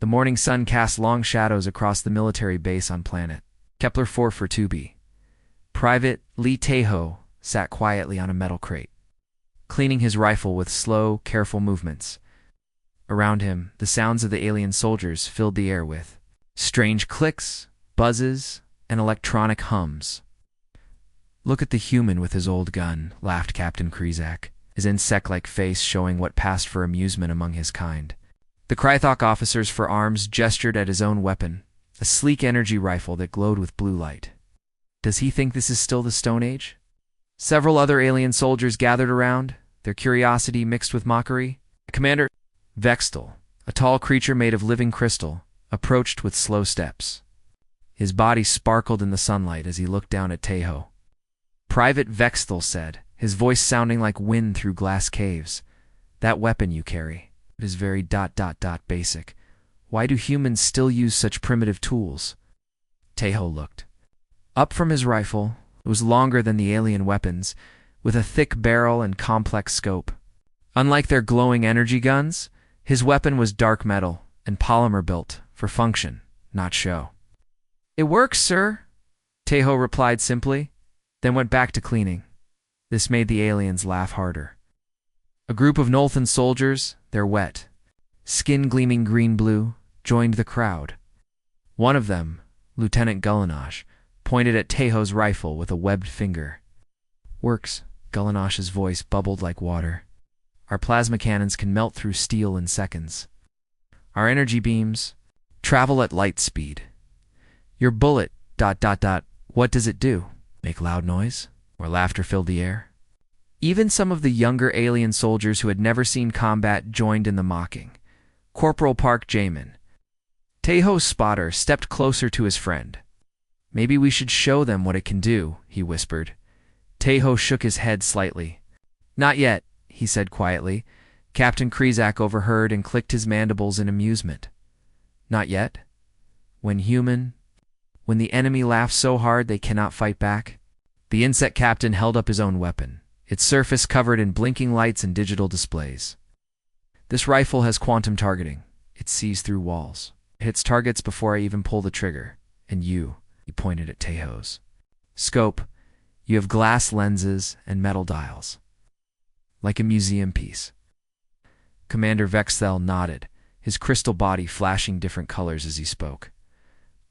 The morning sun cast long shadows across the military base on planet Kepler 4 for 2B. Private Lee Taeho sat quietly on a metal crate, cleaning his rifle with slow, careful movements. Around him, the sounds of the alien soldiers filled the air with strange clicks, buzzes, and electronic hums. "Look at the human with his old gun," laughed Captain Krizak, his insect-like face showing what passed for amusement among his kind. The Krythok officers for arms gestured at his own weapon, a sleek energy rifle that glowed with blue light. Does he think this is still the Stone Age? Several other alien soldiers gathered around, their curiosity mixed with mockery. Commander Vextel, a tall creature made of living crystal, approached with slow steps. His body sparkled in the sunlight as he looked down at Taeho. Private Vextel said, his voice sounding like wind through glass caves. "That weapon you carry, it is very basic. Why do humans still use such primitive tools?" Taeho looked up from his rifle. It was longer than the alien weapons, with a thick barrel and complex scope. Unlike their glowing energy guns, his weapon was dark metal and polymer built for function, not show. "It works, sir," Taeho replied simply, then went back to cleaning. This made the aliens laugh harder. A group of Nolthan soldiers, their wet, skin gleaming green-blue, joined the crowd. One of them, Lieutenant Galactic, pointed at Taeho's rifle with a webbed finger. "Works," Galanash's voice bubbled like water. "Our plasma cannons can melt through steel in seconds. Our energy beams travel at light speed. Your bullet, what does it do? Make loud noise?" Or laughter filled the air. Even some of the younger alien soldiers who had never seen combat joined in the mocking. Corporal Park Jamin, Taeho's spotter, stepped closer to his friend. "Maybe we should show them what it can do," he whispered. Taeho shook his head slightly. "Not yet," he said quietly. Captain Krizak overheard and clicked his mandibles in amusement. "Not yet? When the enemy laughs so hard they cannot fight back?" The insect captain held up his own weapon, its surface covered in blinking lights and digital displays. "This rifle has quantum targeting. It sees through walls. It hits targets before I even pull the trigger. And you," he pointed at Taeho's scope, "you have glass lenses and metal dials. Like a museum piece." Commander Vextel nodded, his crystal body flashing different colors as he spoke.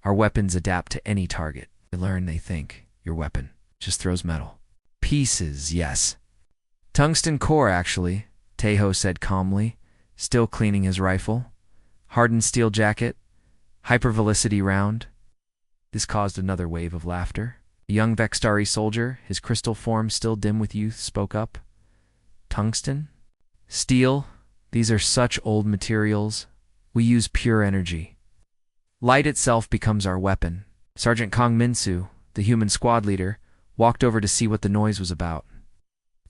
"Our weapons adapt to any target. They think your weapon just throws metal pieces, yes. Tungsten core, actually," Taeho said calmly, still cleaning his rifle. "Hardened steel jacket, hypervelocity round." This caused another wave of laughter. A young Vextari soldier, his crystal form still dim with youth, spoke up. "Tungsten? Steel? These are such old materials. We use pure energy. Light itself becomes our weapon." Sergeant Kong Minsu, the human squad leader, walked over to see what the noise was about.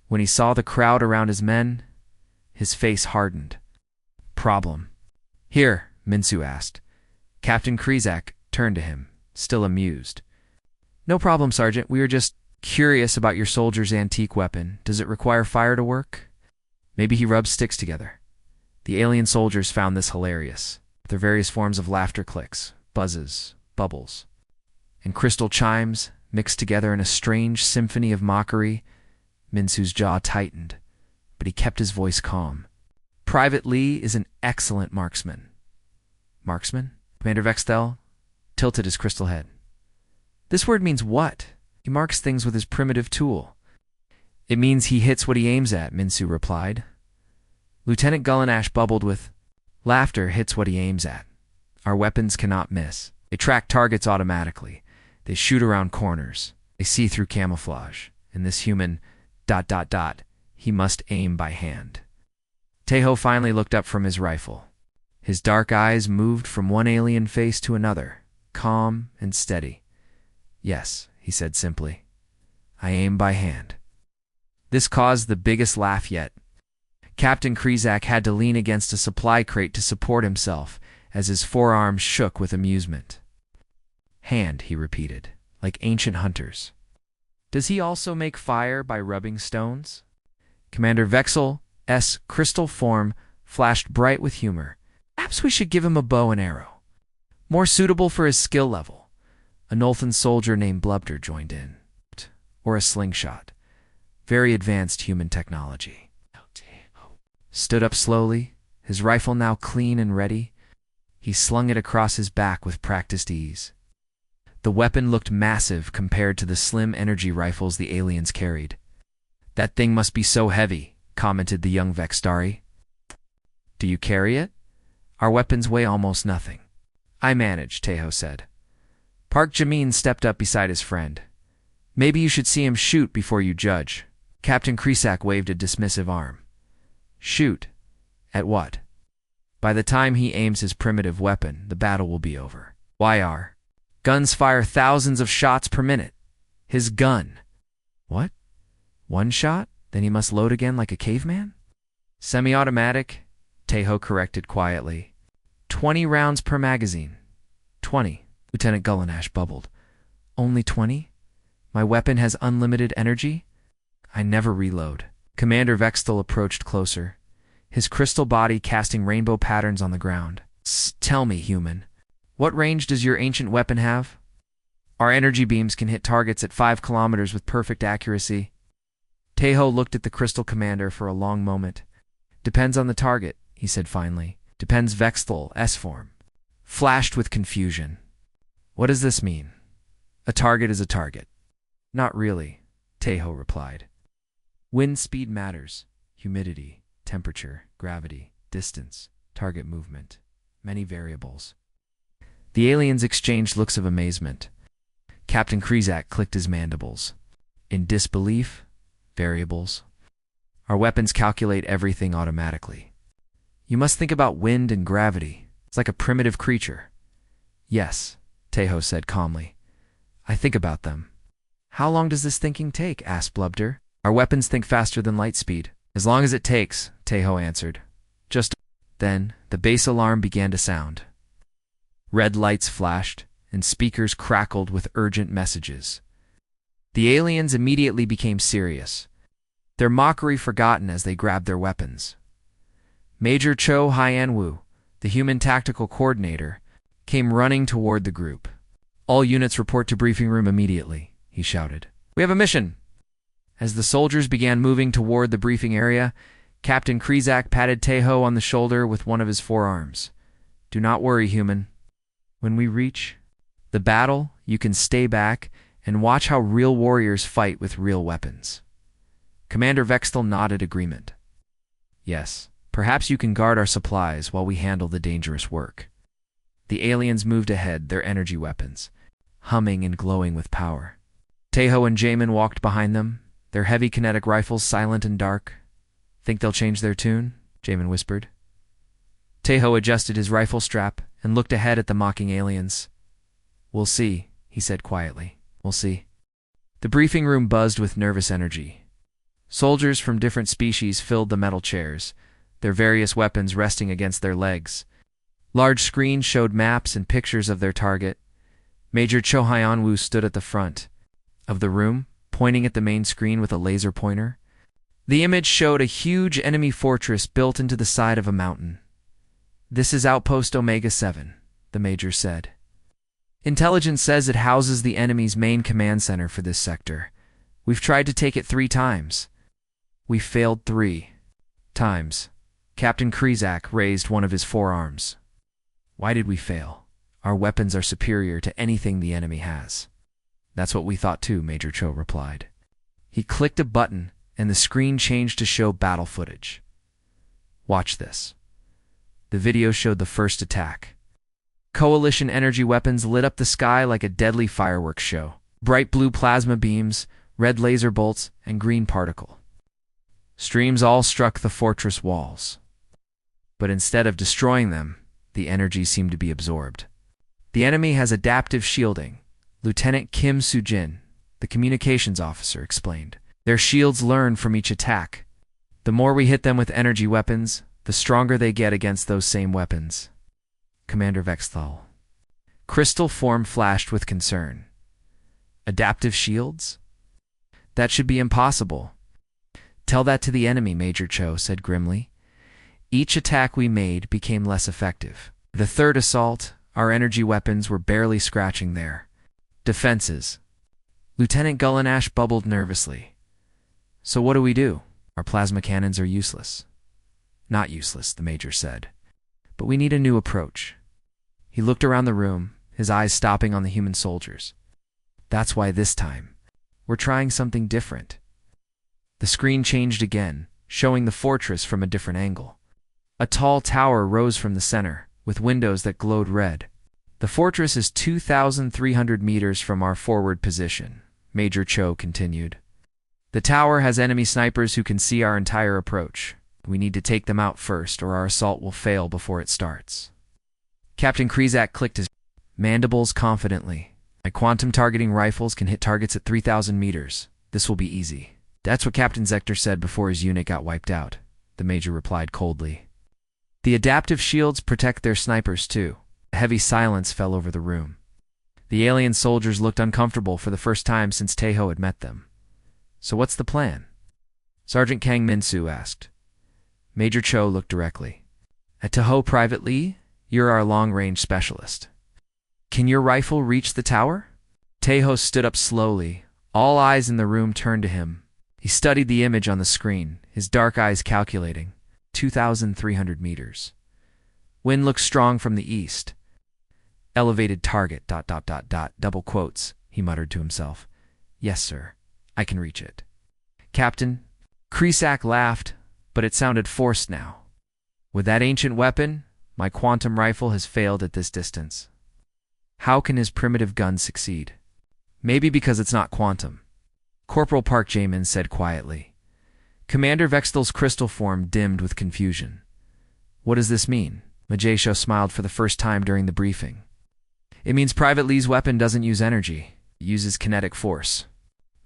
When he saw the crowd around his men, his face hardened. "Problem." "Here," Minsu asked. Captain Krizak turned to him, still amused. "No problem, Sergeant. We were just curious about your soldier's antique weapon. Does it require fire to work?" Maybe he rubs sticks together. The alien soldiers found this hilarious. Their various forms of laughter clicks, buzzes, bubbles, and crystal chimes mixed together in a strange symphony of mockery. Minsu's jaw tightened, but he kept his voice calm. "Private Lee is an excellent marksman." "Marksman?" Commander Vextel tilted his crystal head. "This word means what?" "He marks things with his primitive tool." "It means he hits what he aims at," Minsu replied. Lieutenant Gullanash bubbled with, "Laughter hits what he aims at. Our weapons cannot miss. They track targets automatically. They shoot around corners. They see through camouflage. And this human, he must aim by hand." Taeho finally looked up from his rifle. His dark eyes moved from one alien face to another, calm and steady. "Yes," he said simply. "I aim by hand." This caused the biggest laugh yet. Captain Krizak had to lean against a supply crate to support himself as his forearms shook with amusement. "Hand," he repeated, "like ancient hunters." "Does he also make fire by rubbing stones?" Commander Vexel's crystal form flashed bright with humor. Perhaps we should give him a bow and arrow. More suitable for his skill level. A Nolthan soldier named Blubter joined in. Or a slingshot. Very advanced human technology. Stood up slowly, his rifle now clean and ready. He slung it across his back with practiced ease. The weapon looked massive compared to the slim energy rifles the aliens carried. That thing must be so heavy, commented the young Vextari. Do you carry it? Our weapons weigh almost nothing. I manage, Tejo said. Park Jamin stepped up beside his friend. Maybe you should see him shoot before you judge. Captain Kresak waved a dismissive arm. Shoot? At what? By the time he aims his primitive weapon, the battle will be over. YR. Guns fire thousands of shots per minute. His gun. What? One shot? Then he must load again like a caveman? Semi-automatic, Tejo corrected quietly. 20 rounds per magazine. 20, Lieutenant Gullinash bubbled. Only 20? My weapon has unlimited energy? I never reload. Commander Vextel approached closer, his crystal body casting rainbow patterns on the ground. Tell me, human, what range does your ancient weapon have? Our energy beams can hit targets at 5 kilometers with perfect accuracy. Tejo looked at the crystal commander for a long moment. Depends on the target, he said finally. Depends Vextel, S-form. Flashed with confusion. What does this mean? A target is a target. Not really, Tejo replied. Wind speed matters. Humidity, temperature, gravity, distance, target movement. Many variables. The aliens exchanged looks of amazement. Captain Kresak clicked his mandibles. In disbelief, variables. Our weapons calculate everything automatically. You must think about wind and gravity. It's like a primitive creature. Yes, Tejo said calmly. I think about them. How long does this thinking take? Asked Blubter. Our weapons think faster than light speed. As long as it takes, Tejo answered. Just then, the base alarm began to sound. Red lights flashed, and speakers crackled with urgent messages. The aliens immediately became serious, their mockery forgotten as they grabbed their weapons. Major Cho Hyanwu, the human tactical coordinator, came running toward the group. All units report to briefing room immediately, he shouted. We have a mission. As the soldiers began moving toward the briefing area, Captain Kresak patted Tejo on the shoulder with one of his forearms. Do not worry, human. When we reach the battle, you can stay back and watch how real warriors fight with real weapons. Commander Vextel nodded agreement. Yes, perhaps you can guard our supplies while we handle the dangerous work. The aliens moved ahead, their energy weapons, humming and glowing with power. Tejo and Jamin walked behind them, their heavy kinetic rifles silent and dark. Think they'll change their tune? Jamin whispered. Tejo adjusted his rifle strap and looked ahead at the mocking aliens. We'll see, he said quietly. We'll see. The briefing room buzzed with nervous energy. Soldiers from different species filled the metal chairs, their various weapons resting against their legs. Large screens showed maps and pictures of their target. Major Cho Hyanwu stood at the front of the room, pointing at the main screen with a laser pointer. The image showed a huge enemy fortress built into the side of a mountain. This is Outpost Omega-7, the Major said. Intelligence says it houses the enemy's main command center for this sector. We've tried to take it 3 times. We failed 3 times. Captain Kresak raised one of his forearms. Why did we fail? Our weapons are superior to anything the enemy has. That's what we thought too, Major Cho replied. He clicked a button and the screen changed to show battle footage. Watch this. The video showed the first attack. Coalition energy weapons lit up the sky like a deadly fireworks show. Bright blue plasma beams, red laser bolts, and green particle streams all struck the fortress walls. But instead of destroying them, the energy seemed to be absorbed. The enemy has adaptive shielding, Lieutenant Kim Soo-jin, the communications officer, explained. Their shields learn from each attack. The more we hit them with energy weapons, the stronger they get against those same weapons. Commander Vexthal. Crystal form flashed with concern. Adaptive shields? That should be impossible. Tell that to the enemy, Major Cho said grimly. Each attack we made became less effective. The third assault, our energy weapons were barely scratching their defenses. Lieutenant Gullinash bubbled nervously. So what do we do? Our plasma cannons are useless. Not useless, the major said. But we need a new approach. He looked around the room, his eyes stopping on the human soldiers. That's why this time, we're trying something different. The screen changed again, showing the fortress from a different angle. A tall tower rose from the center, with windows that glowed red. The fortress is 2,300 meters from our forward position, Major Cho continued. The tower has enemy snipers who can see our entire approach. We need to take them out first, or our assault will fail before it starts. Captain Krizak clicked his mandibles confidently. My quantum targeting rifles can hit targets at 3,000 meters. This will be easy. That's what Captain Zector said before his unit got wiped out, the major replied coldly. The adaptive shields protect their snipers too. A heavy silence fell over the room. The alien soldiers looked uncomfortable for the first time since Taeho had met them. So what's the plan? Sergeant Kang Min-soo asked. Major Cho looked directly. At Taeho Private Lee, you're our long-range specialist. Can your rifle reach the tower? Taeho stood up slowly. All eyes in the room turned to him. He studied the image on the screen, his dark eyes calculating. 2,300 meters. Wind looks strong from the east. Elevated target, ... double quotes, he muttered to himself. Yes, sir. I can reach it. Captain, Krizak laughed, but it sounded forced now. With that ancient weapon, my quantum rifle has failed at this distance. How can his primitive gun succeed? Maybe because it's not quantum. Corporal Park Jaemin said quietly. Commander Vextel's crystal form dimmed with confusion. What does this mean? Majesho smiled for the first time during the briefing. It means Private Lee's weapon doesn't use energy. It uses kinetic force.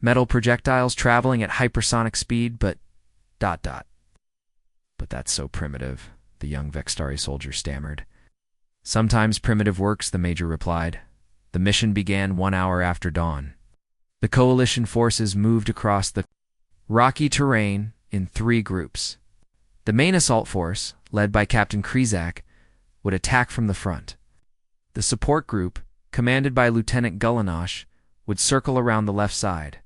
Metal projectiles traveling at hypersonic speed, but ... But that's so primitive, the young Vextari soldier stammered. Sometimes primitive works, the major replied. The mission began 1 hour after dawn. The coalition forces moved across the rocky terrain in 3 groups. The main assault force, led by Captain Krizak, would attack from the front. The support group, commanded by Lieutenant Gullinash, would circle around the left side.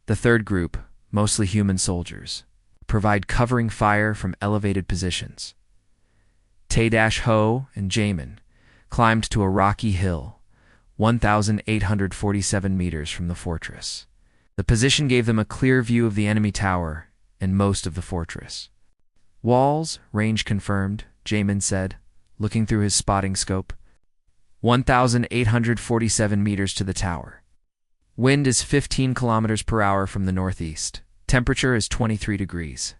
The third group, mostly human soldiers, provide covering fire from elevated positions. Tae-Ho and Jaemin climbed to a rocky hill, 1,847 meters from the fortress. The position gave them a clear view of the enemy tower and most of the fortress. Walls, range confirmed, Jaemin said, looking through his spotting scope. 1,847 meters to the tower. Wind is 15 kilometers per hour from the northeast. Temperature is 23 degrees.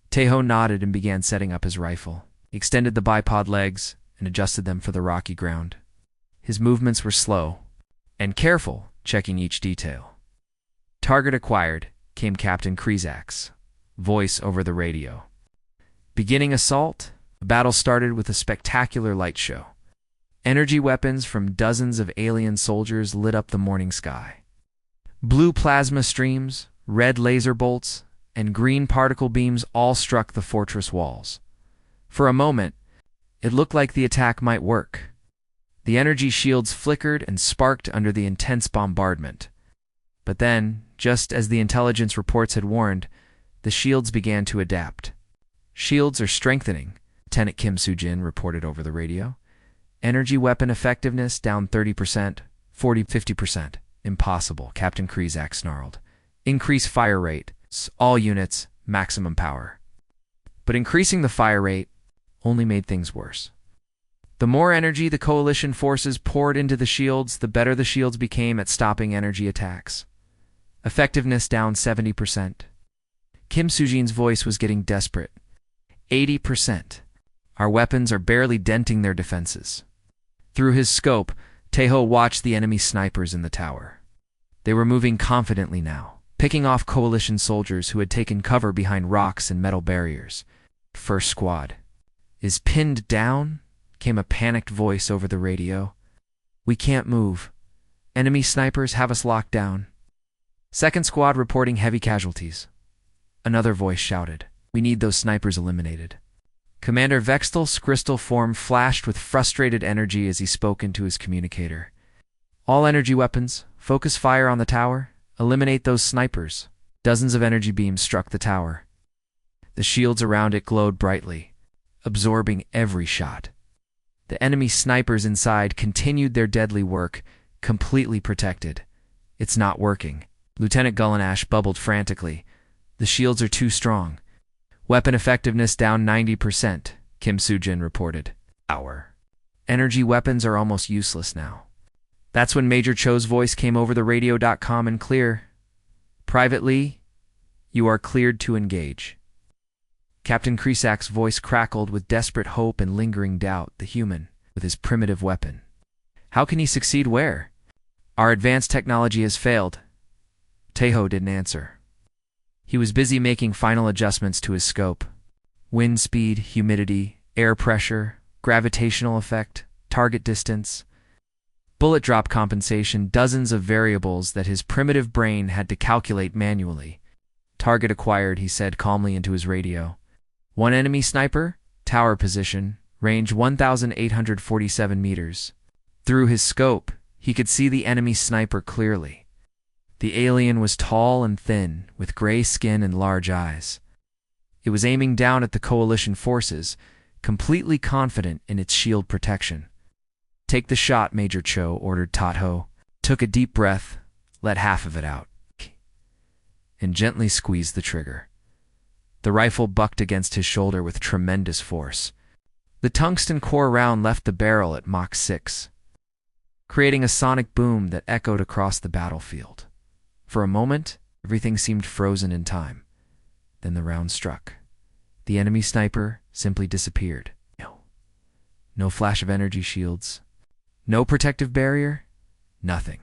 Taeho nodded and began setting up his rifle. He extended the bipod legs and adjusted them for the rocky ground. His movements were slow and careful, checking each detail. Target acquired, came Captain Krizak's voice over the radio. Beginning assault, the battle started with a spectacular light show. Energy weapons from dozens of alien soldiers lit up the morning sky. Blue plasma streams, red laser bolts, and green particle beams all struck the fortress walls. For a moment, it looked like the attack might work. The energy shields flickered and sparked under the intense bombardment. But then, just as the intelligence reports had warned, the shields began to adapt. Shields are strengthening, Lieutenant Kim Soo-jin reported over the radio. Energy weapon effectiveness down 30%, 40-50%. Impossible, Captain Krizak snarled. Increase fire rate. All units, maximum power. But increasing the fire rate only made things worse. The more energy the coalition forces poured into the shields, the better the shields became at stopping energy attacks. Effectiveness down 70%. Kim Soo-jin's voice was getting desperate. 80%. Our weapons are barely denting their defenses. Through his scope, Taeho watched the enemy snipers in the tower. They were moving confidently now, picking off coalition soldiers who had taken cover behind rocks and metal barriers. First squad is pinned down, came a panicked voice over the radio. We can't move. Enemy snipers have us locked down. Second squad reporting heavy casualties. Another voice shouted. We need those snipers eliminated. Commander Vextel's crystal form flashed with frustrated energy as he spoke into his communicator. All energy weapons, focus fire on the tower, eliminate those snipers. Dozens of energy beams struck the tower. The shields around it glowed brightly, absorbing every shot. The enemy snipers inside continued their deadly work, completely protected. It's not working. Lieutenant Gullinash bubbled frantically. The shields are too strong. Weapon effectiveness down 90%, Kim Soo-jin reported. Our energy weapons are almost useless now. That's when Major Cho's voice came over the radio.com and clear. Private Lee, you are cleared to engage. Captain Kresak's voice crackled with desperate hope and lingering doubt, the human, with his primitive weapon. How can he succeed where? Our advanced technology has failed. Taeho didn't answer. He was busy making final adjustments to his scope. Wind speed, humidity, air pressure, gravitational effect, target distance, bullet drop compensation, dozens of variables that his primitive brain had to calculate manually. Target acquired, he said calmly into his radio. One enemy sniper, tower position, range 1,847 meters. Through his scope, he could see the enemy sniper clearly. The alien was tall and thin, with gray skin and large eyes. It was aiming down at the coalition forces, completely confident in its shield protection. Take the shot, Major Cho ordered Taeho. Took a deep breath, let half of it out, and gently squeezed the trigger. The rifle bucked against his shoulder with tremendous force. The tungsten core round left the barrel at Mach 6, creating a sonic boom that echoed across the battlefield. For a moment, everything seemed frozen in time. Then the round struck. The enemy sniper simply disappeared. No flash of energy shields. No protective barrier. Nothing.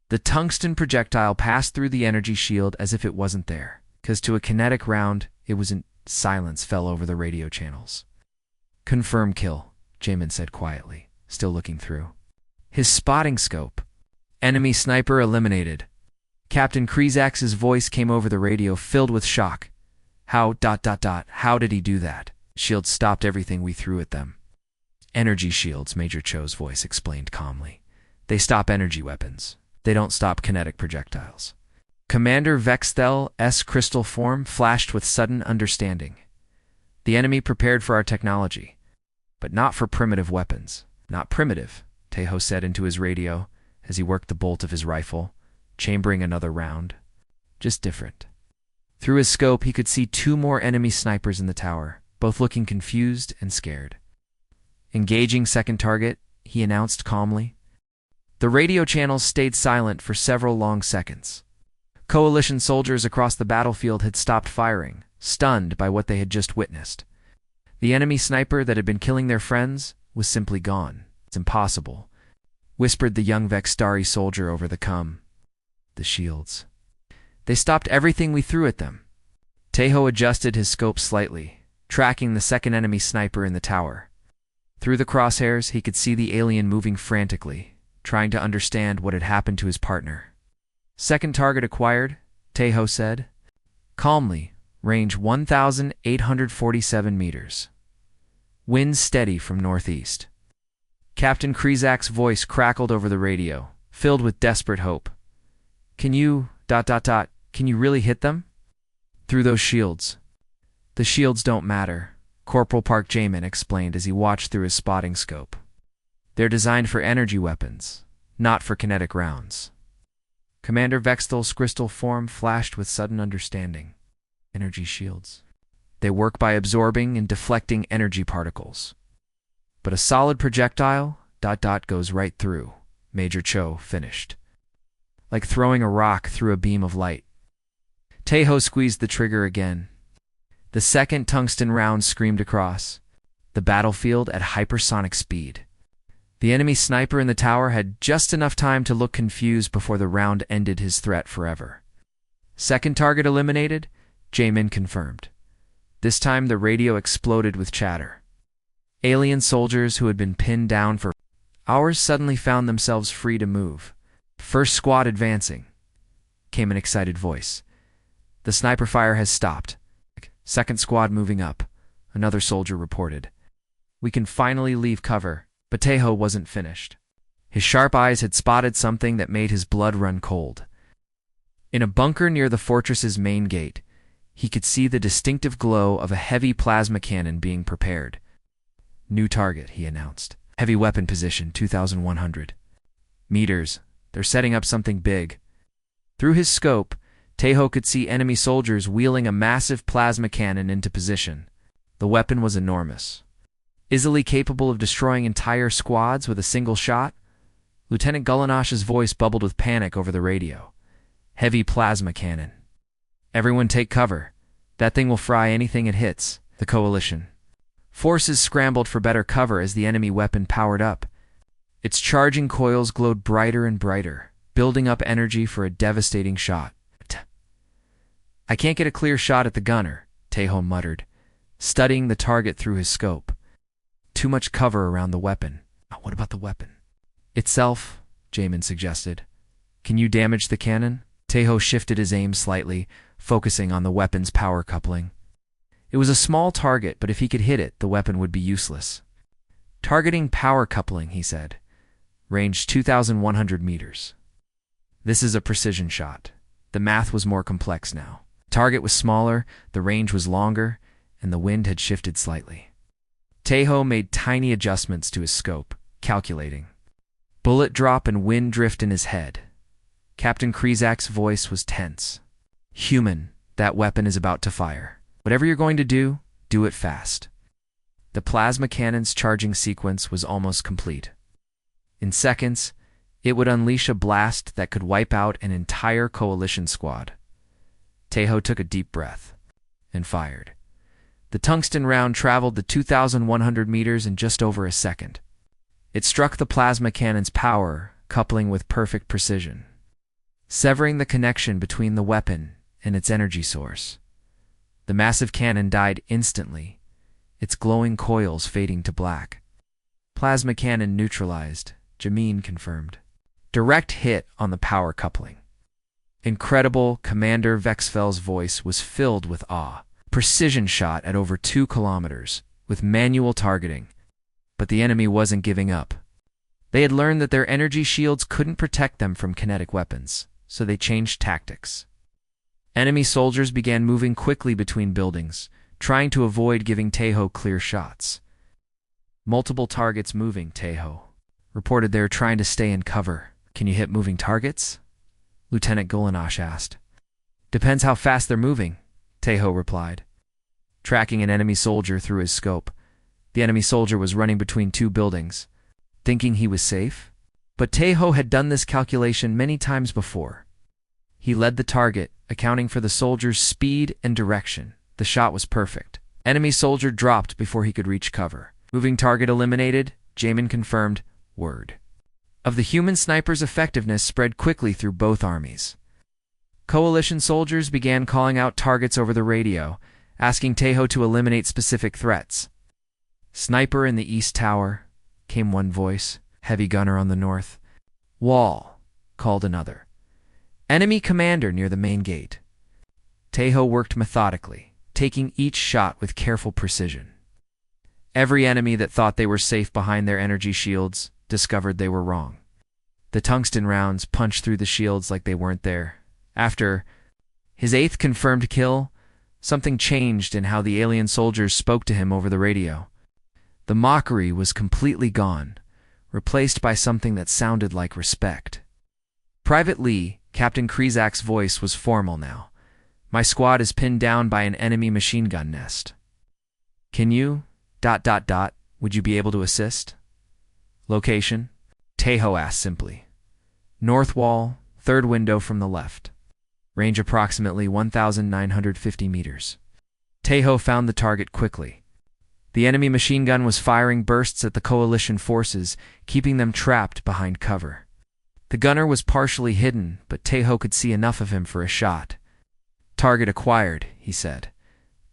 The tungsten projectile passed through the energy shield as if it wasn't there, because to a kinetic round, it was in silence fell over the radio channels. Confirm kill, Jamin said quietly, still looking through his spotting scope. Enemy sniper eliminated. Captain Kresak's voice came over the radio, filled with shock. How did he do that? Shields stopped everything we threw at them. Energy shields, Major Cho's voice explained calmly. They stop energy weapons. They don't stop kinetic projectiles. Commander Vextel's crystal form flashed with sudden understanding. The enemy prepared for our technology, but not for primitive weapons. Not primitive, Taeho said into his radio as he worked the bolt of his rifle, chambering another round. Just different. Through his scope, he could see two more enemy snipers in the tower, both looking confused and scared. Engaging second target, he announced calmly. The radio channels stayed silent for several long seconds. Coalition soldiers across the battlefield had stopped firing, stunned by what they had just witnessed. The enemy sniper that had been killing their friends was simply gone. It's impossible, whispered the young Vextari soldier over the comm. The shields. They stopped everything we threw at them. Taeho adjusted his scope slightly, tracking the second enemy sniper in the tower. Through the crosshairs, he could see the alien moving frantically, trying to understand what had happened to his partner. Second target acquired, Taeho said. Calmly, range 1,847 meters. Wind steady from northeast. Captain Kresak's voice crackled over the radio, filled with desperate hope. Can you, can you really hit them? Through those shields. The shields don't matter, Corporal Park Jamin explained as he watched through his spotting scope. They're designed for energy weapons, not for kinetic rounds. Commander Vextel's crystal form flashed with sudden understanding. Energy shields. They work by absorbing and deflecting energy particles. But a solid projectile, goes right through, Major Cho finished. Like throwing a rock through a beam of light. Taeho squeezed the trigger again. The second tungsten round screamed across the battlefield at hypersonic speed. The enemy sniper in the tower had just enough time to look confused before the round ended his threat forever. Second target eliminated, Jamin confirmed. This time the radio exploded with chatter. Alien soldiers who had been pinned down for hours suddenly found themselves free to move. First squad advancing, came an excited voice. The sniper fire has stopped. Second squad moving up. another soldier reported. "We can finally leave cover." But Tejo wasn't finished. His sharp eyes had spotted something that made his blood run cold. In a bunker near the fortress's main gate, he could see the distinctive glow of a heavy plasma cannon being prepared. "New target," he announced. "Heavy weapon position, 2,100 meters. They're setting up something big." Through his scope, Tejo could see enemy soldiers wheeling a massive plasma cannon into position. The weapon was enormous, easily capable of destroying entire squads with a single shot. Lieutenant Galanash's voice bubbled with panic over the radio. "Heavy plasma cannon. Everyone take cover. That thing will fry anything it hits." The coalition forces scrambled for better cover as the enemy weapon powered up. Its charging coils glowed brighter and brighter, building up energy for a devastating shot. "I can't get a clear shot at the gunner," Tejo muttered, studying the target through his scope. "Too much cover around the weapon." "What about the weapon itself?" Jamin suggested. "Can you damage the cannon?" Tejo shifted his aim slightly, focusing on the weapon's power coupling. It was a small target, but if he could hit it, the weapon would be useless. "Targeting power coupling," he said. "Range 2,100 meters. This is a precision shot." The math was more complex now. The target was smaller, the range was longer, and the wind had shifted slightly. Tejo made tiny adjustments to his scope, calculating. Bullet drop and wind drift in his head. Captain Krizak's voice was tense. "Human, that weapon is about to fire. Whatever you're going to do it fast." The plasma cannon's charging sequence was almost complete. In seconds, it would unleash a blast that could wipe out an entire coalition squad. Tejo took a deep breath and fired. The tungsten round traveled the 2,100 meters in just over a second. It struck the plasma cannon's power, coupling with perfect precision, severing the connection between the weapon and its energy source. The massive cannon died instantly, its glowing coils fading to black. "Plasma cannon neutralized," Jamin confirmed. "Direct hit on the power coupling." Incredible, Commander Vexfel's voice was filled with awe. Precision shot at over 2 kilometers, with manual targeting. But the enemy wasn't giving up. They had learned that their energy shields couldn't protect them from kinetic weapons, so they changed tactics. Enemy soldiers began moving quickly between buildings, trying to avoid giving Tejo clear shots. "Multiple targets moving," Tejo reported. "They're trying to stay in cover." "Can you hit moving targets?" Lieutenant Golanash asked. "Depends how fast they're moving," Tejo replied, tracking an enemy soldier through his scope. The enemy soldier was running between 2 buildings, thinking he was safe. But Tejo had done this calculation many times before. He led the target, accounting for the soldier's speed and direction. The shot was perfect. Enemy soldier dropped before he could reach cover. "Moving target eliminated," Jamin confirmed. Word of the human sniper's effectiveness spread quickly through both armies. Coalition soldiers began calling out targets over the radio, asking Tejo to eliminate specific threats. "Sniper in the east tower," came one voice. "Heavy gunner on the north wall," called another. "Enemy commander near the main gate." Tejo worked methodically, taking each shot with careful precision. Every enemy that thought they were safe behind their energy shields discovered they were wrong. The tungsten rounds punched through the shields like they weren't there. After his 8th confirmed kill, something changed in how the alien soldiers spoke to him over the radio. The mockery was completely gone, replaced by something that sounded like respect. "Private Lee," Captain Krizak's voice was formal now. "My squad is pinned down by an enemy machine gun nest. Can you... would you be able to assist?" "Location?" Tejo asked simply. "North wall, 3rd window from the left. Range approximately 1,950 meters." Tejo found the target quickly. The enemy machine gun was firing bursts at the coalition forces, keeping them trapped behind cover. The gunner was partially hidden, but Tejo could see enough of him for a shot. "Target acquired," he said.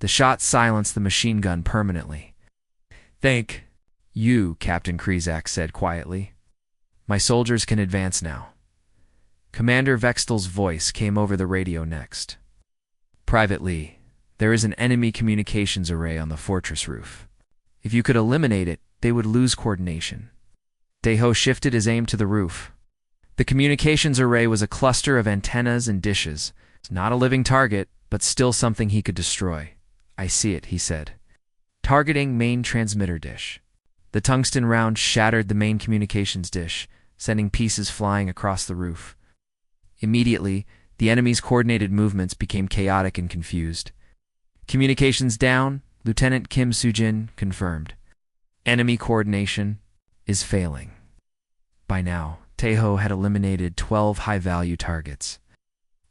The shot silenced the machine gun permanently. "Thank you," Captain Krizak said quietly. "My soldiers can advance now." Commander Vextel's voice came over the radio next. "Private Lee, There is an enemy communications array on the fortress roof. If you could eliminate it, they would lose coordination. Taeho shifted his aim to the roof. The communications array was a cluster of antennas and dishes. It's not a living target, but still something he could destroy. I see it, he said. Targeting main transmitter dish. The tungsten round shattered the main communications dish, sending pieces flying across the roof. Immediately, the enemy's coordinated movements became chaotic and confused. Communications down, Lieutenant Kim Soo-jin confirmed. Enemy coordination is failing. By now, Taeho had eliminated 12 high-value targets.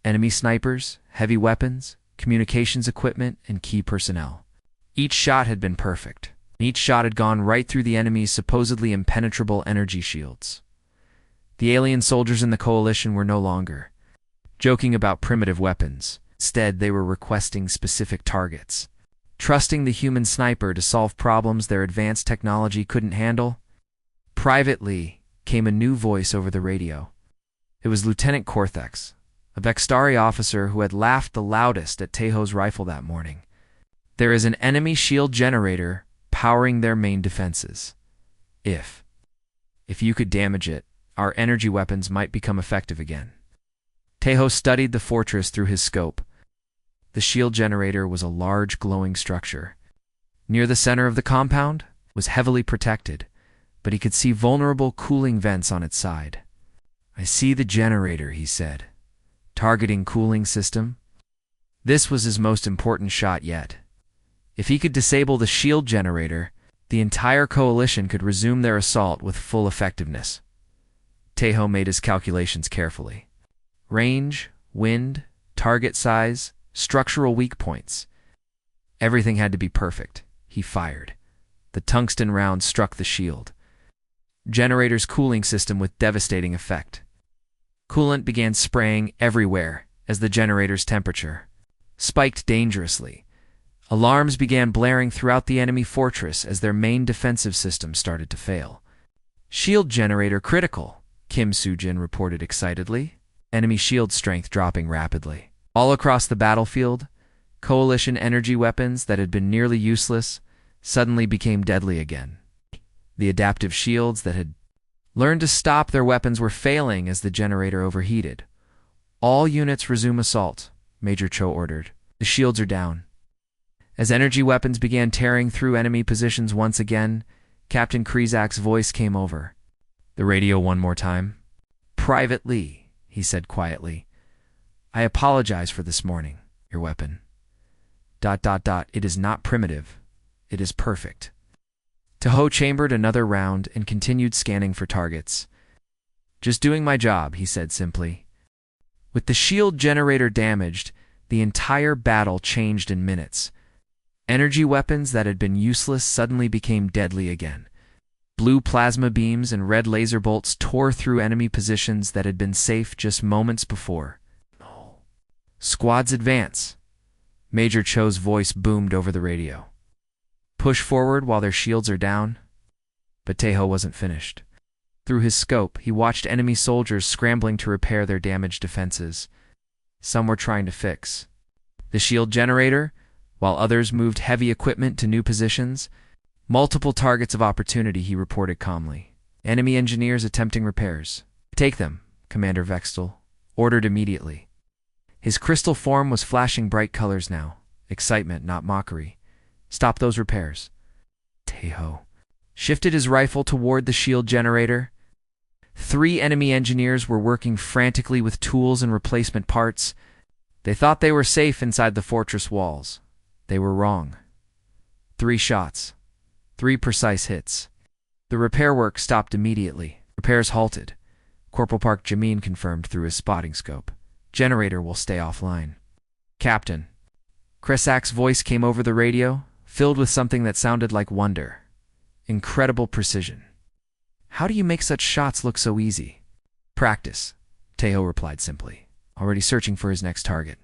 Enemy snipers, heavy weapons, communications equipment, and key personnel. Each shot had been perfect. Each shot had gone right through the enemy's supposedly impenetrable energy shields. The alien soldiers in the coalition were no longer joking about primitive weapons. Instead, they were requesting specific targets. Trusting the human sniper to solve problems their advanced technology couldn't handle. Privately came a new voice over the radio. It was Lieutenant Corthex, a Vextari officer who had laughed the loudest at Taeho's rifle that morning. There is an enemy shield generator powering their main defenses. If you could damage it, our energy weapons might become effective again. Taeho studied the fortress through his scope. The shield generator was a large glowing structure. Near the center of the compound was heavily protected, but he could see vulnerable cooling vents on its side. I see the generator, he said. Targeting cooling system. This was his most important shot yet. If he could disable the shield generator, the entire coalition could resume their assault with full effectiveness. Taeho made his calculations carefully. Range, wind, target size, structural weak points. Everything had to be perfect. He fired. The tungsten round struck the shield. Generator's cooling system with devastating effect. Coolant began spraying everywhere as the generator's temperature spiked dangerously. Alarms began blaring throughout the enemy fortress as their main defensive system started to fail. Shield generator critical, Kim Soo-jin reported excitedly. Enemy shield strength dropping rapidly. All across the battlefield, coalition energy weapons that had been nearly useless suddenly became deadly again. The adaptive shields that had learned to stop their weapons were failing as the generator overheated. All units resume assault, Major Cho ordered. The shields are down. As energy weapons began tearing through enemy positions once again, Captain Krizak's voice came over the radio one more time. Private Lee, he said quietly. I apologize for this morning, your weapon. ... It is not primitive. It is perfect. Taeho chambered another round and continued scanning for targets. Just doing my job, he said simply. With the shield generator damaged, the entire battle changed in minutes. Energy weapons that had been useless suddenly became deadly again. Blue plasma beams and red laser bolts tore through enemy positions that had been safe just moments before. Squads advance. Major Cho's voice boomed over the radio. Push forward while their shields are down. But Taeho wasn't finished. Through his scope, he watched enemy soldiers scrambling to repair their damaged defenses. Some were trying to fix the shield generator, while others moved heavy equipment to new positions. Multiple targets of opportunity, he reported calmly. Enemy engineers attempting repairs. Take them, Commander Vextel ordered immediately. His crystal form was flashing bright colors now. Excitement, not mockery. Stop those repairs. Taeho shifted his rifle toward the shield generator. 3 enemy engineers were working frantically with tools and replacement parts. They thought they were safe inside the fortress walls. They were wrong. 3 shots. 3 precise hits. The repair work stopped immediately. Repairs halted. Corporal Park Jamin confirmed through his spotting scope. Generator will stay offline. Captain. Kresak's voice came over the radio, filled with something that sounded like wonder. Incredible precision. How do you make such shots look so easy? Practice, Taeho replied simply, already searching for his next target.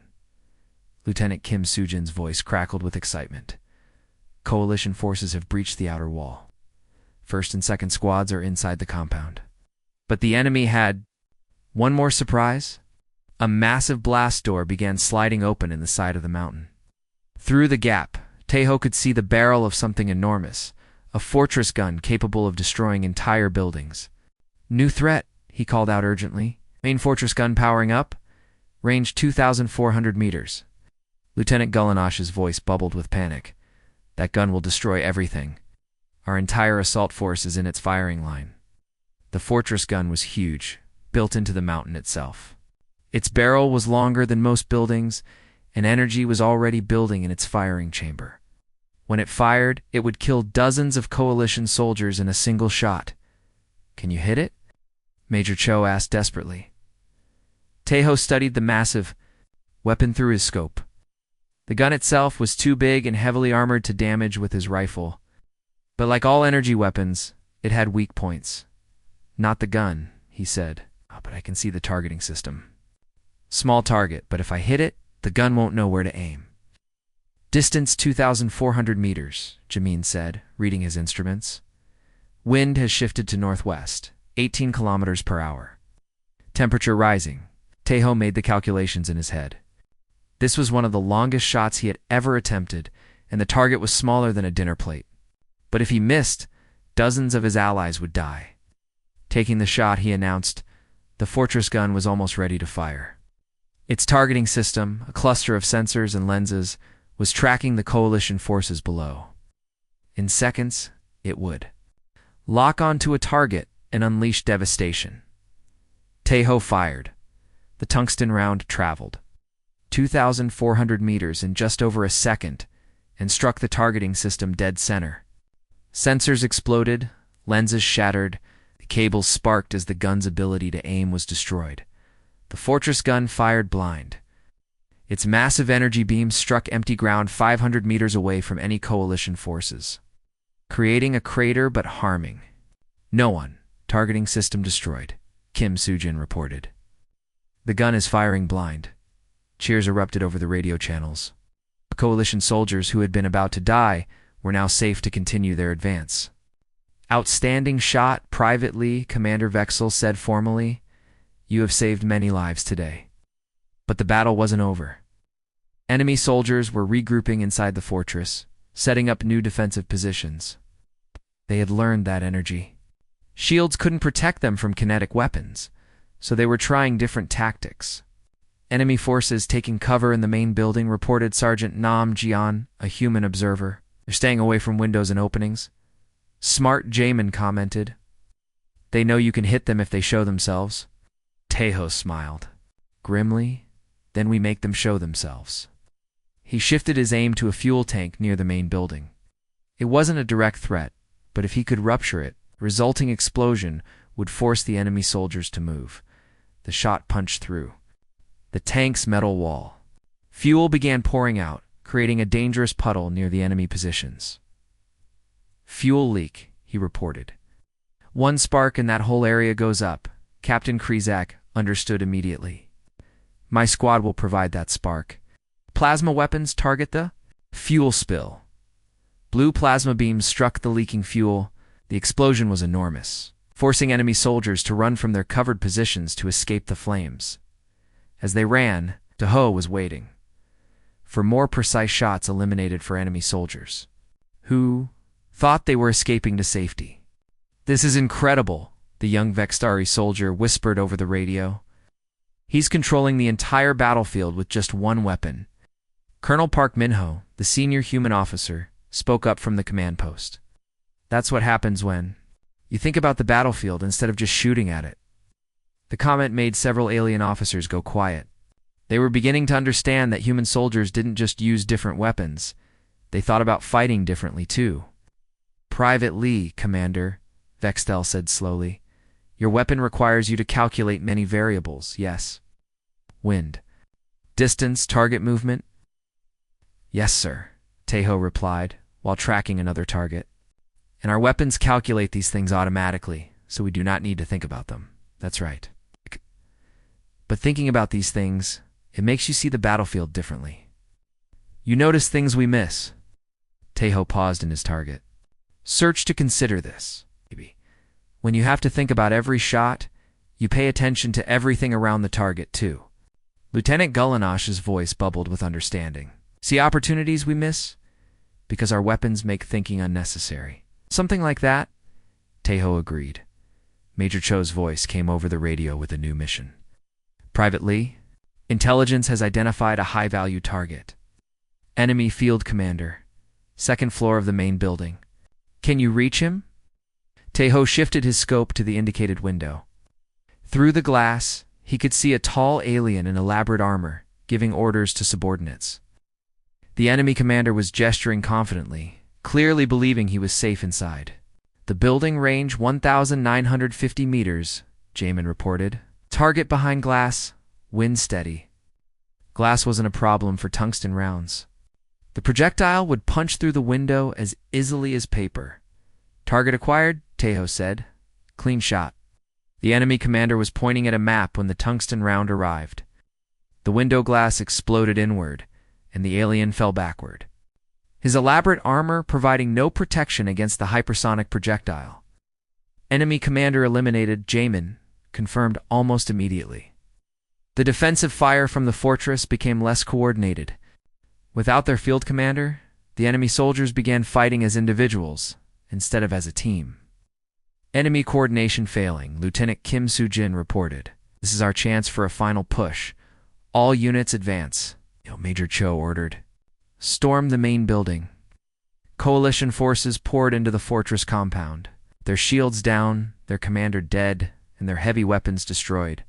Lieutenant Kim Soo-jin's voice crackled with excitement. Coalition forces have breached the outer wall. 1st and 2nd squads are inside the compound. But the enemy had one more surprise. A massive blast door began sliding open in the side of the mountain. Through the gap, Taeho could see the barrel of something enormous, a fortress gun capable of destroying entire buildings. "New threat," he called out urgently. "Main fortress gun powering up. Range 2,400 meters. Lieutenant Gullinash's voice bubbled with panic. "That gun will destroy everything. Our entire assault force is in its firing line." The fortress gun was huge, built into the mountain itself. Its barrel was longer than most buildings, and energy was already building in its firing chamber. When it fired, it would kill dozens of coalition soldiers in a single shot. "Can you hit it?" Major Cho asked desperately. Taeho studied the massive weapon through his scope. The gun itself was too big and heavily armored to damage with his rifle. But like all energy weapons, it had weak points. "Not the gun," he said. "Oh, but I can see the targeting system. Small target, but if I hit it, the gun won't know where to aim." "Distance 2,400 meters, Jamin said, reading his instruments. "Wind has shifted to northwest, 18 kilometers per hour. Temperature rising." Taeho made the calculations in his head. This was one of the longest shots he had ever attempted, and the target was smaller than a dinner plate. But if he missed, dozens of his allies would die. Taking the shot, he announced, the fortress gun was almost ready to fire. Its targeting system, a cluster of sensors and lenses, was tracking the coalition forces below. In seconds, it would lock onto a target and unleash devastation. Taeho fired. The tungsten round traveled 2,400 meters in just over a second and struck the targeting system dead center. Sensors exploded, lenses shattered, the cables sparked as the gun's ability to aim was destroyed. The fortress gun fired blind. Its massive energy beams struck empty ground 500 meters away from any coalition forces, creating a crater but harming no one. Targeting system destroyed, Kim Soo-jin reported. "The gun is firing blind." Cheers erupted over the radio channels. The coalition soldiers who had been about to die were now safe to continue their advance. "Outstanding shot, Private Lee," Commander Vexel said formally. "You have saved many lives today." But the battle wasn't over. Enemy soldiers were regrouping inside the fortress, setting up new defensive positions. They had learned that energy. Shields couldn't protect them from kinetic weapons, so they were trying different tactics. "Enemy forces taking cover in the main building," reported Sergeant Nam Jian, a human observer. "They're staying away from windows and openings." Smart Jamin commented. "They know you can hit them if they show themselves." Taeho smiled grimly. "Then we make them show themselves." He shifted his aim to a fuel tank near the main building. It wasn't a direct threat, but if he could rupture it, the resulting explosion would force the enemy soldiers to move. The shot punched through the tank's metal wall. Fuel began pouring out, creating a dangerous puddle near the enemy positions. "Fuel leak," he reported. "One spark and that whole area goes up." Captain Krizak understood immediately. "My squad will provide that spark." Plasma weapons target the fuel spill. Blue plasma beams struck the leaking fuel. The explosion was enormous, forcing enemy soldiers to run from their covered positions to escape the flames. As they ran, Taeho was waiting for more precise shots eliminated for enemy soldiers, who thought they were escaping to safety. "This is incredible," the young Vextari soldier whispered over the radio. "He's controlling the entire battlefield with just one weapon." Colonel Park Min-ho, the senior human officer, spoke up from the command post. "That's what happens when you think about the battlefield instead of just shooting at it." The comment made several alien officers go quiet. They were beginning to understand that human soldiers didn't just use different weapons. They thought about fighting differently too. "Private Lee, Commander," Vextel said slowly. "Your weapon requires you to calculate many variables, yes? Wind, distance, target movement?" "Yes, sir," Taeho replied, while tracking another target. "And our weapons calculate these things automatically, so we do not need to think about them." "That's right. But thinking about these things, it makes you see the battlefield differently. You notice things we miss." Taeho paused in his target. "Search to consider this. Maybe when you have to think about every shot, you pay attention to everything around the target too." Lieutenant Gullinash's voice bubbled with understanding. See opportunities we miss? Because our weapons make thinking unnecessary. Something like that, Taeho agreed. Major Cho's voice came over the radio with a new mission. Private Lee, intelligence has identified a high-value target. Enemy field commander, second floor of the main building. Can you reach him? Taeho shifted his scope to the indicated window. Through the glass, he could see a tall alien in elaborate armor, giving orders to subordinates. The enemy commander was gesturing confidently, clearly believing he was safe inside. The building range 1,950 meters, Jamin reported. Target behind glass, wind steady. Glass wasn't a problem for tungsten rounds. The projectile would punch through the window as easily as paper. Target acquired, Taeho said. Clean shot. The enemy commander was pointing at a map when the tungsten round arrived. The window glass exploded inward, and the alien fell backward, his elaborate armor providing no protection against the hypersonic projectile. Enemy commander eliminated, Jamin confirmed almost immediately. The defensive fire from the fortress became less coordinated. Without their field commander, the enemy soldiers began fighting as individuals instead of as a team. Enemy coordination failing, Lieutenant Kim Soo-jin reported. This is our chance for a final push. All units advance, Major Cho ordered. Storm the main building. Coalition forces poured into the fortress compound, their shields down, their commander dead, and their heavy weapons destroyed.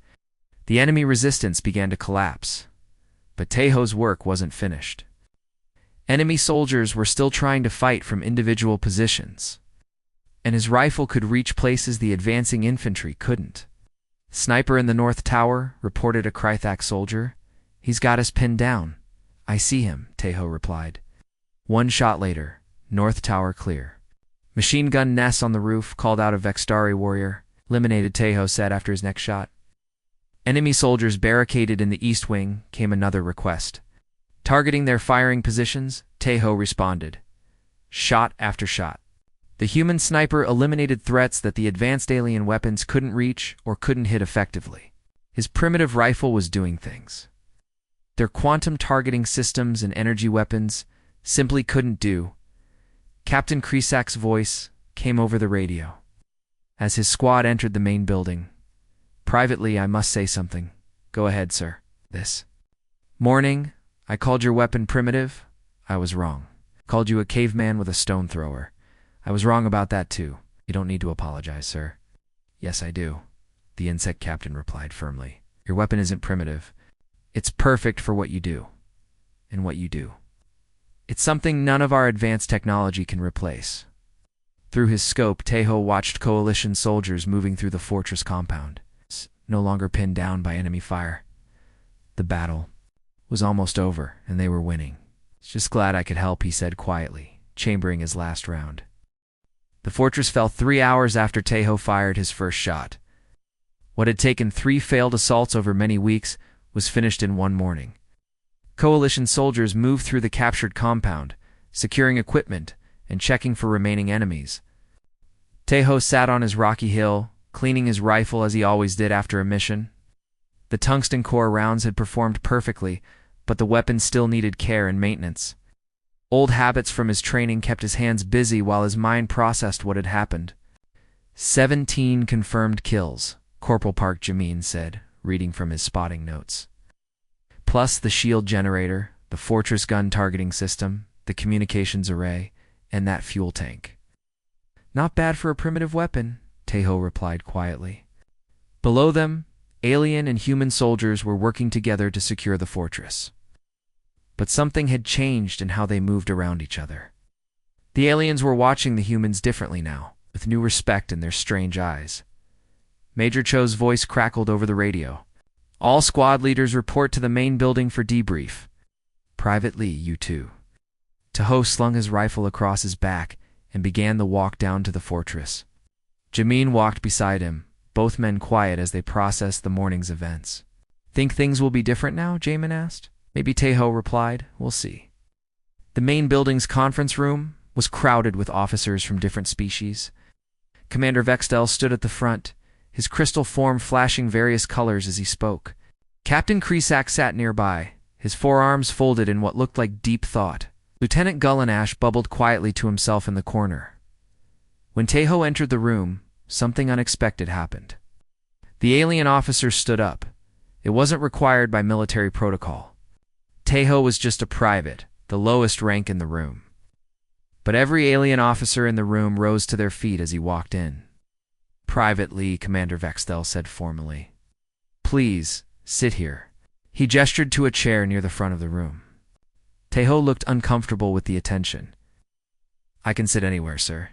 The enemy resistance began to collapse, but Taeho's work wasn't finished. Enemy soldiers were still trying to fight from individual positions, and his rifle could reach places the advancing infantry couldn't. Sniper in the North Tower, reported a Krythak soldier. He's got us pinned down. I see him, Taeho replied. One shot later, North Tower clear. Machine gun nests on the roof, called out a Vextari warrior. Eliminated, Taeho said after his next shot. Enemy soldiers barricaded in the east wing, came another request. Targeting their firing positions, Taeho responded. Shot after shot. The human sniper eliminated threats that the advanced alien weapons couldn't reach or couldn't hit effectively. His primitive rifle was doing things their quantum targeting systems and energy weapons simply couldn't do. Captain Krisak's voice came over the radio as his squad entered the main building. Privately, I must say something. Go ahead, sir. This morning, I called your weapon primitive. I was wrong. Called you a caveman with a stone thrower. I was wrong about that too. You don't need to apologize, sir. Yes, I do, the insect captain replied firmly. Your weapon isn't primitive. It's perfect for what you do. And what you do. It's something none of our advanced technology can replace. Through his scope, Taeho watched coalition soldiers moving through the fortress compound, no longer pinned down by enemy fire. The battle was almost over, and they were winning. Just glad I could help, he said quietly, chambering his last round. The fortress fell 3 hours after Taeho fired his first shot. What had taken 3 failed assaults over many weeks was finished in one morning. Coalition soldiers moved through the captured compound, securing equipment and checking for remaining enemies. Taeho sat on his rocky hill, cleaning his rifle as he always did after a mission. The tungsten core rounds had performed perfectly, but the weapon still needed care and maintenance. Old habits from his training kept his hands busy while his mind processed what had happened. 17 confirmed kills, Corporal Park Jamin said, reading from his spotting notes. Plus the shield generator, the fortress gun targeting system, the communications array, and that fuel tank. Not bad for a primitive weapon, Taeho replied quietly. Below them, alien and human soldiers were working together to secure the fortress. But something had changed in how they moved around each other. The aliens were watching the humans differently now, with new respect in their strange eyes. Major Cho's voice crackled over the radio. All squad leaders report to the main building for debrief. Private Lee, you too. Taeho slung his rifle across his back and began the walk down to the fortress. Jamin walked beside him, both men quiet as they processed the morning's events. Think things will be different now? Jamin asked. Maybe, Taeho replied. We'll see. The main building's conference room was crowded with officers from different species. Commander Vextel stood at the front, his crystal form flashing various colors as he spoke. Captain Krisak sat nearby, his forearms folded in what looked like deep thought. Lieutenant Galactic bubbled quietly to himself in the corner. When Tejo entered the room, something unexpected happened. The alien officer stood up. It wasn't required by military protocol. Tejo was just a private, the lowest rank in the room. But every alien officer in the room rose to their feet as he walked in. "Private Lee," Commander Vextel said formally. "Please, sit here." He gestured to a chair near the front of the room. Tejo looked uncomfortable with the attention. "I can sit anywhere, sir."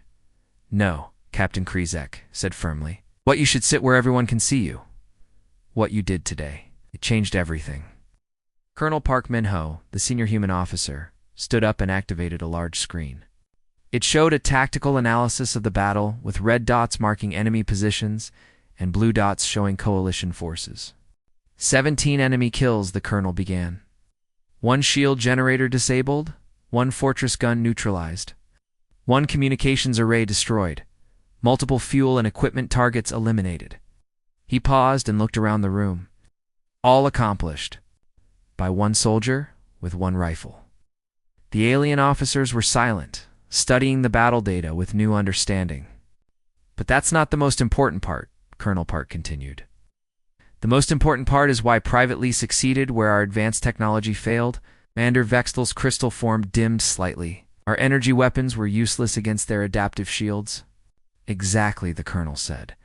"No," Captain Krizek said firmly. "What you should sit where everyone can see you. What you did today, it changed everything." Colonel Park Min-ho, the senior human officer, stood up and activated a large screen. It showed a tactical analysis of the battle, with red dots marking enemy positions and blue dots showing coalition forces. 17 enemy kills, the colonel began. 1 shield generator disabled, 1 fortress gun neutralized, 1 communications array destroyed, multiple fuel and equipment targets eliminated. He paused and looked around the room. All accomplished by 1 soldier with 1 rifle. The alien officers were silent, studying the battle data with new understanding. "But that's not the most important part," Colonel Park continued. "The most important part is why Private Lee succeeded where our advanced technology failed." Commander Vextel's crystal form dimmed slightly. "Our energy weapons were useless against their adaptive shields." "Exactly," the colonel said.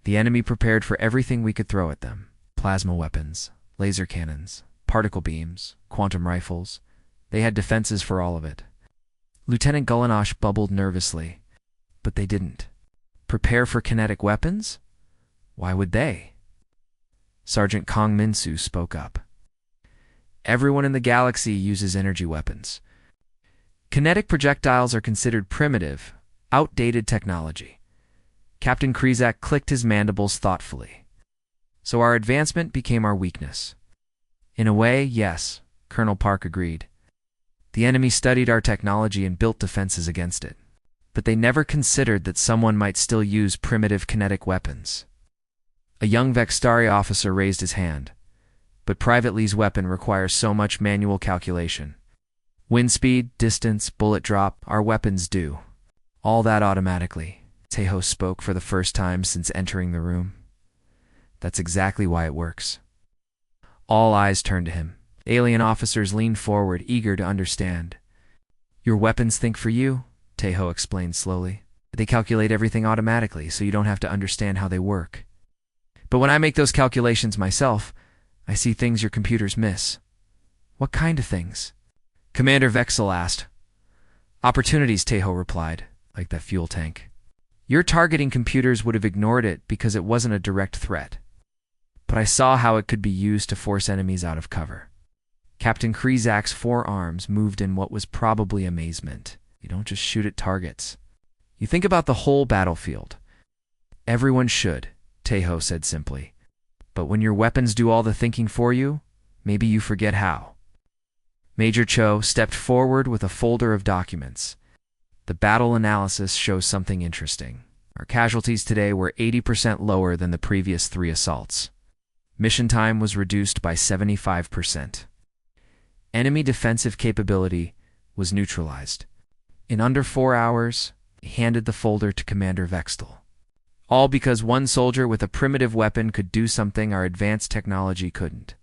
"The enemy prepared for everything we could throw at them. Plasma weapons, laser cannons, particle beams, quantum rifles. They had defenses for all of it." Lieutenant Galactic bubbled nervously. "But they didn't. Prepare for kinetic weapons? Why would they?" Sergeant Kong Min-su spoke up. "Everyone in the galaxy uses energy weapons. Kinetic projectiles are considered primitive, outdated technology." Captain Krizak clicked his mandibles thoughtfully. "So our advancement became our weakness." "In a way, yes," Colonel Park agreed. "The enemy studied our technology and built defenses against it. But they never considered that someone might still use primitive kinetic weapons." A young Vextari officer raised his hand. "But Private Lee's weapon requires so much manual calculation. Wind speed, distance, bullet drop, our weapons do. All that automatically." Tejo spoke for the first time since entering the room. "That's exactly why it works." All eyes turned to him. Alien officers leaned forward, eager to understand. "Your weapons think for you," Tejo explained slowly. "They calculate everything automatically, so you don't have to understand how they work. But when I make those calculations myself, I see things your computers miss." "What kind of things?" Commander Vexel asked. "Opportunities," Tejo replied, "like that fuel tank. Your targeting computers would have ignored it because it wasn't a direct threat. But I saw how it could be used to force enemies out of cover." Captain Krizak's forearms moved in what was probably amazement. "You don't just shoot at targets. You think about the whole battlefield." "Everyone should," Tejo said simply. "But when your weapons do all the thinking for you, maybe you forget how." Major Cho stepped forward with a folder of documents. "The battle analysis shows something interesting. Our casualties today were 80% lower than the previous 3 assaults. Mission time was reduced by 75%. Enemy defensive capability was neutralized. In under 4 hours, he handed the folder to Commander Vextel. All because 1 soldier with a primitive weapon could do something our advanced technology couldn't."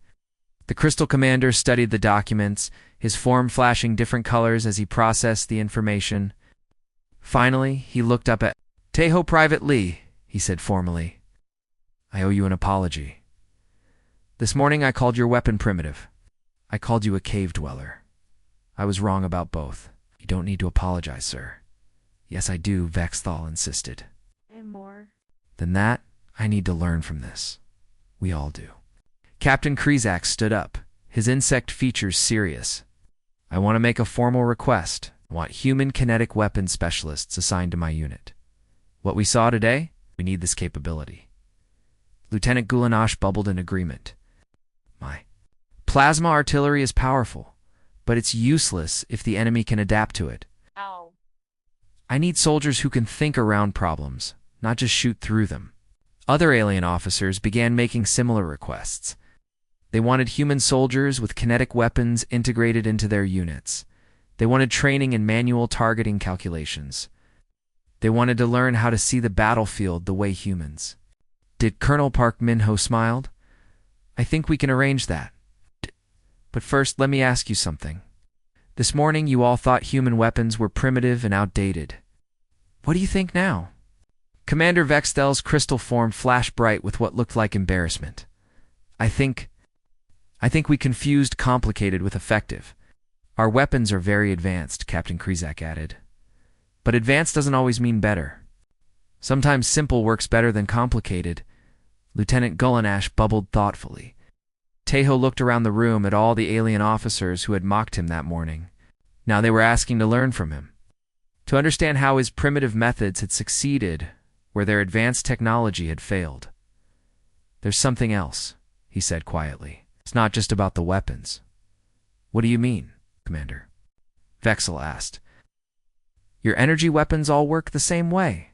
The Crystal Commander studied the documents, his form flashing different colors as he processed the information. Finally, he looked up at Tejo. "Private Lee," he said formally. "I owe you an apology. This morning I called your weapon primitive. I called you a cave dweller. I was wrong about both." "You don't need to apologize, sir." "Yes, I do," Vexthal insisted. "And more." "Than that, I need to learn from this. We all do." Captain Krizak stood up, his insect features serious. "I want to make a formal request. I want human kinetic weapon specialists assigned to my unit. What we saw today, we need this capability." Lieutenant Gulanash bubbled in agreement. "My plasma artillery is powerful, but it's useless if the enemy can adapt to it. Ow. I need soldiers who can think around problems, not just shoot through them." Other alien officers began making similar requests. They wanted human soldiers with kinetic weapons integrated into their units. They wanted training in manual targeting calculations. They wanted to learn how to see the battlefield the way humans. Did Colonel Park Min-ho smiled? I think we can arrange that. But first, let me ask you something. This morning you all thought human weapons were primitive and outdated. What do you think now? Commander Vextel's crystal form flashed bright with what looked like embarrassment. I think we confused complicated with effective. Our weapons are very advanced, Captain Krizak added. But advanced doesn't always mean better. Sometimes simple works better than complicated. Lieutenant Gullinash bubbled thoughtfully. Taeho looked around the room at all the alien officers who had mocked him that morning. Now they were asking to learn from him, to understand how his primitive methods had succeeded where their advanced technology had failed. There's something else, he said quietly. It's not just about the weapons. What do you mean, Commander? Vexel asked. Your energy weapons all work the same way.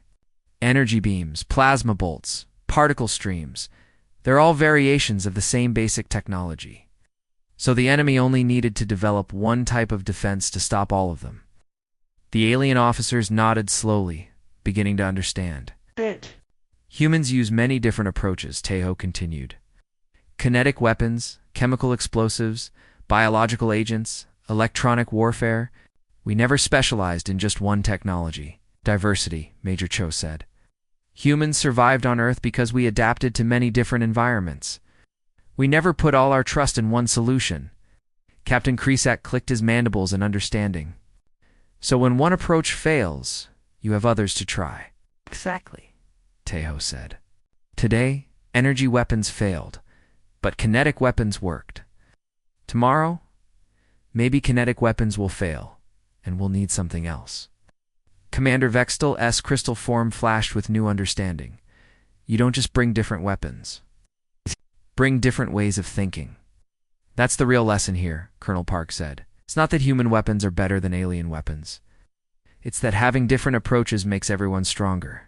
Energy beams, plasma bolts, particle streams, they're all variations of the same basic technology. So the enemy only needed to develop one type of defense to stop all of them. The alien officers nodded slowly, beginning to understand. Humans use many different approaches, Taeho continued. Kinetic weapons, chemical explosives, biological agents, electronic warfare. We never specialized in just one technology. Diversity, Major Cho said. Humans survived on Earth because we adapted to many different environments. We never put all our trust in one solution. Captain Krizak clicked his mandibles in understanding. So when one approach fails, you have others to try. Exactly, Taeho said. Today, energy weapons failed, but kinetic weapons worked. Tomorrow, maybe kinetic weapons will fail, and we'll need something else. Commander Vextel's crystal form flashed with new understanding. You don't just bring different weapons. Bring different ways of thinking. That's the real lesson here, Colonel Park said. It's not that human weapons are better than alien weapons. It's that having different approaches makes everyone stronger.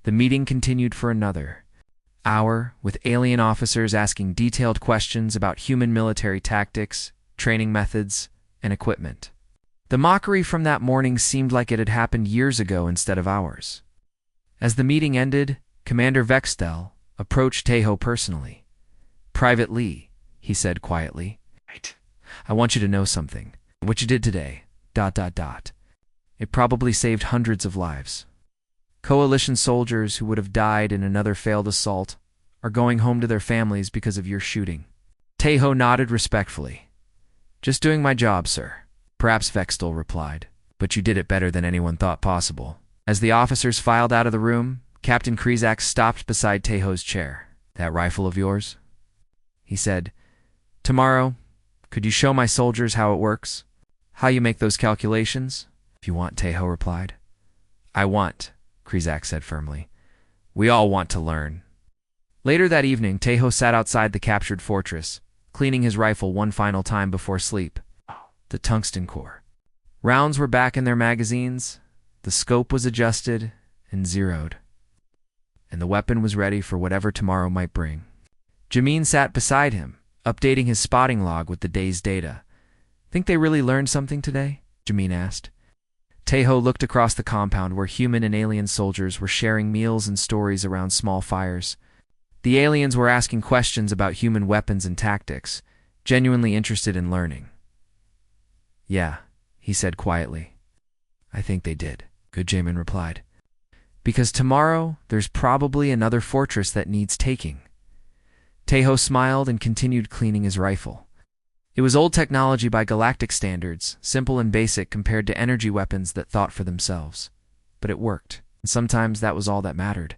The meeting continued for another hour, with alien officers asking detailed questions about human military tactics, training methods, and equipment. The mockery from that morning seemed like it had happened years ago instead of hours. As the meeting ended, Commander Vextel approached Taeho personally. Private Lee, he said quietly. Right. I want you to know something. What you did today, ... It probably saved hundreds of lives. Coalition soldiers who would have died in another failed assault are going home to their families because of your shooting. Taeho nodded respectfully. Just doing my job, sir. Perhaps Vextel replied, but you did it better than anyone thought possible. As the officers filed out of the room, Captain Krizak stopped beside Taeho's chair. That rifle of yours? He said, Tomorrow, could you show my soldiers how it works? How you make those calculations? If you want, Taeho replied. I want, Krizak said firmly. We all want to learn. Later that evening, Taeho sat outside the captured fortress, cleaning his rifle one final time before sleep. The tungsten core. Rounds were back in their magazines, the scope was adjusted and zeroed, and the weapon was ready for whatever tomorrow might bring. Jamin sat beside him, updating his spotting log with the day's data. Think they really learned something today? Jamin asked. Taeho looked across the compound where human and alien soldiers were sharing meals and stories around small fires. The aliens were asking questions about human weapons and tactics, genuinely interested in learning. Yeah, he said quietly. I think they did, Good Jamin replied. Because tomorrow, there's probably another fortress that needs taking. Taeho smiled and continued cleaning his rifle. It was old technology by Galactic standards, simple and basic compared to energy weapons that thought for themselves. But it worked, and sometimes that was all that mattered.